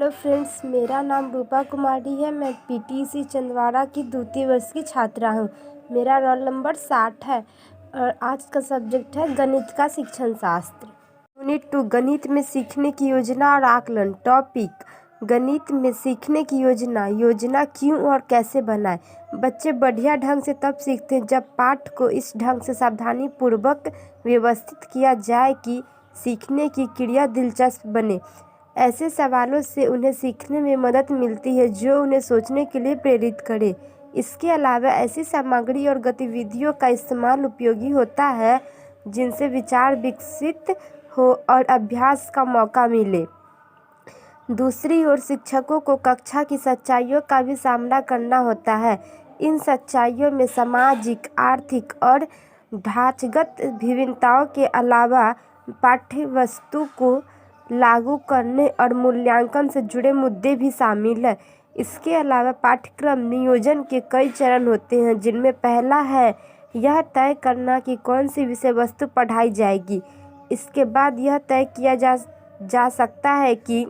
Hello friends, मेरा नाम रूपा कुमारी है। मैं पीटीसी छिंदवाड़ा की द्वितीय वर्ष की छात्रा हूँ। मेरा रोल नंबर 60 है और आज का सब्जेक्ट है गणित का शिक्षण शास्त्र। यूनिट 2 गणित में सीखने की योजना और आकलन। टॉपिक गणित में सीखने की योजना क्यों और कैसे बनाएं। बच्चे बढ़िया ढंग से तब सीखते हैं जब पाठ को इस ढंग से सावधानी पूर्वक व्यवस्थित किया जाए कि सीखने की क्रिया दिलचस्प बने। ऐसे सवालों से उन्हें सीखने में मदद मिलती है जो उन्हें सोचने के लिए प्रेरित करे। इसके अलावा ऐसी सामग्री और गतिविधियों का इस्तेमाल उपयोगी होता है जिनसे विचार विकसित हो और अभ्यास का मौका मिले। दूसरी ओर शिक्षकों को कक्षा की सच्चाइयों का भी सामना करना होता है। इन सच्चाइयों में सामाजिक, आर्थिक और ढांचागत विभिन्नताओं के अलावा पाठ्यवस्तु को लागू करने और मूल्यांकन से जुड़े मुद्दे भी शामिल हैं। इसके अलावा पाठ्यक्रम नियोजन के कई चरण होते हैं, जिनमें पहला है यह तय करना कि कौन सी विषय वस्तु पढ़ाई जाएगी। इसके बाद यह तय किया जा सकता है कि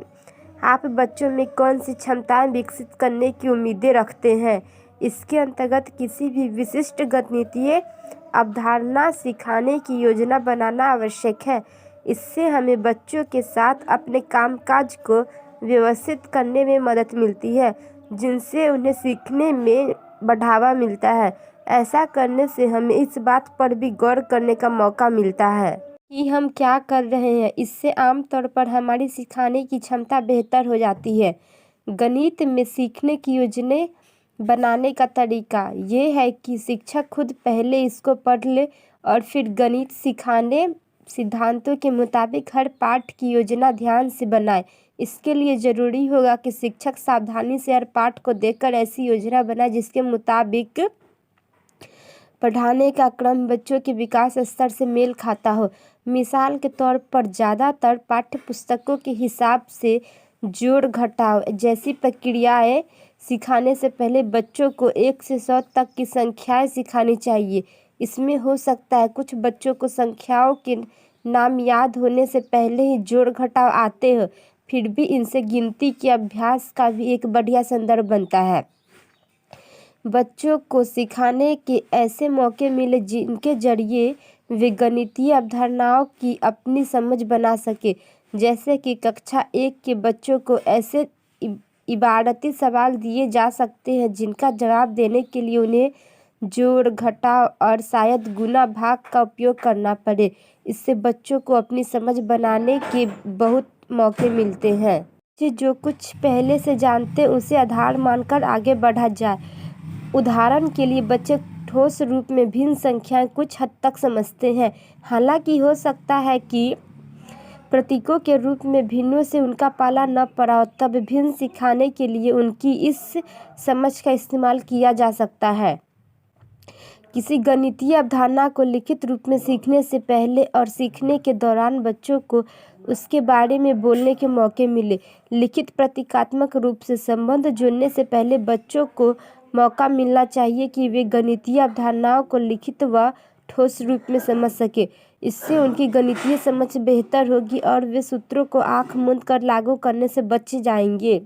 आप बच्चों में कौन सी क्षमताएं विकसित करने की उम्मीदें रखते हैं। इसके अंतर्गत किसी भी विशिष्ट गणितीय अवधारणा सिखाने की योजना बनाना आवश्यक है। इससे हमें बच्चों के साथ अपने कामकाज को व्यवस्थित करने में मदद मिलती है, जिनसे उन्हें सीखने में बढ़ावा मिलता है। ऐसा करने से हमें इस बात पर भी गौर करने का मौका मिलता है कि हम क्या कर रहे हैं। इससे आमतौर पर हमारी सिखाने की क्षमता बेहतर हो जाती है। गणित में सीखने की योजना बनाने का तरीका ये है कि शिक्षक खुद पहले इसको पढ़ ले और फिर गणित सिखाने सिद्धांतों के मुताबिक हर पाठ की योजना ध्यान से बनाए। इसके लिए ज़रूरी होगा कि शिक्षक सावधानी से हर पाठ को देखकर ऐसी योजना बनाए जिसके मुताबिक पढ़ाने का क्रम बच्चों के विकास स्तर से मेल खाता हो। मिसाल के तौर पर ज़्यादातर पाठ्य पुस्तकों के हिसाब से जोड़ घटाव जैसी प्रक्रियाएं सिखाने से पहले बच्चों को 1 से 100 तक की संख्याएं सिखानी चाहिए। इसमें हो सकता है कुछ बच्चों को संख्याओं के नाम याद होने से पहले ही जोड़ घटाव आते हो, फिर भी इनसे गिनती के अभ्यास का भी एक बढ़िया संदर्भ बनता है। बच्चों को सिखाने के ऐसे मौके मिले जिनके जरिए वे गणितीय अवधारणाओं की अपनी समझ बना सके। जैसे कि कक्षा 1 के बच्चों को ऐसे इबारती सवाल दिए जा सकते हैं जिनका जवाब देने के लिए उन्हें जोड़, घटाव और शायद गुणा भाग का उपयोग करना पड़े। इससे बच्चों को अपनी समझ बनाने के बहुत मौके मिलते हैं। जो कुछ पहले से जानते उसे आधार मानकर आगे बढ़ा जाए। उदाहरण के लिए बच्चे ठोस रूप में भिन्न संख्याएं कुछ हद तक समझते हैं। हालांकि हो सकता है कि प्रतीकों के रूप में भिन्नों से उनका पाला न पड़ा हो, तब भिन्न सिखाने के लिए उनकी इस समझ का इस्तेमाल किया जा सकता है। किसी गणितीय अवधारणा को लिखित रूप में सीखने से पहले और सीखने के दौरान बच्चों को उसके बारे में बोलने के मौके मिले। लिखित प्रतीकात्मक रूप से संबंध जोड़ने से पहले बच्चों को मौका मिलना चाहिए कि वे गणितीय अवधारणाओं को लिखित व ठोस रूप में समझ सके। इससे उनकी गणितीय समझ बेहतर होगी और वे सूत्रों को आंख मूंद कर लागू करने से बच जाएंगे।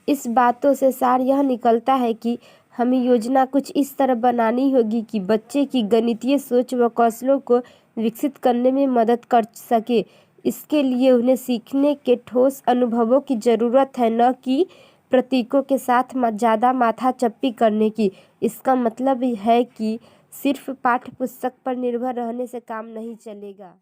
इस बातों से सार यह निकलता है कि हमें योजना कुछ इस तरह बनानी होगी कि बच्चे की गणितीय सोच व कौशलों को विकसित करने में मदद कर सके। इसके लिए उन्हें सीखने के ठोस अनुभवों की ज़रूरत है, न कि प्रतीकों के साथ ज़्यादा माथाचप्पी करने की। इसका मतलब है कि सिर्फ पाठ्य पुस्तक पर निर्भर रहने से काम नहीं चलेगा।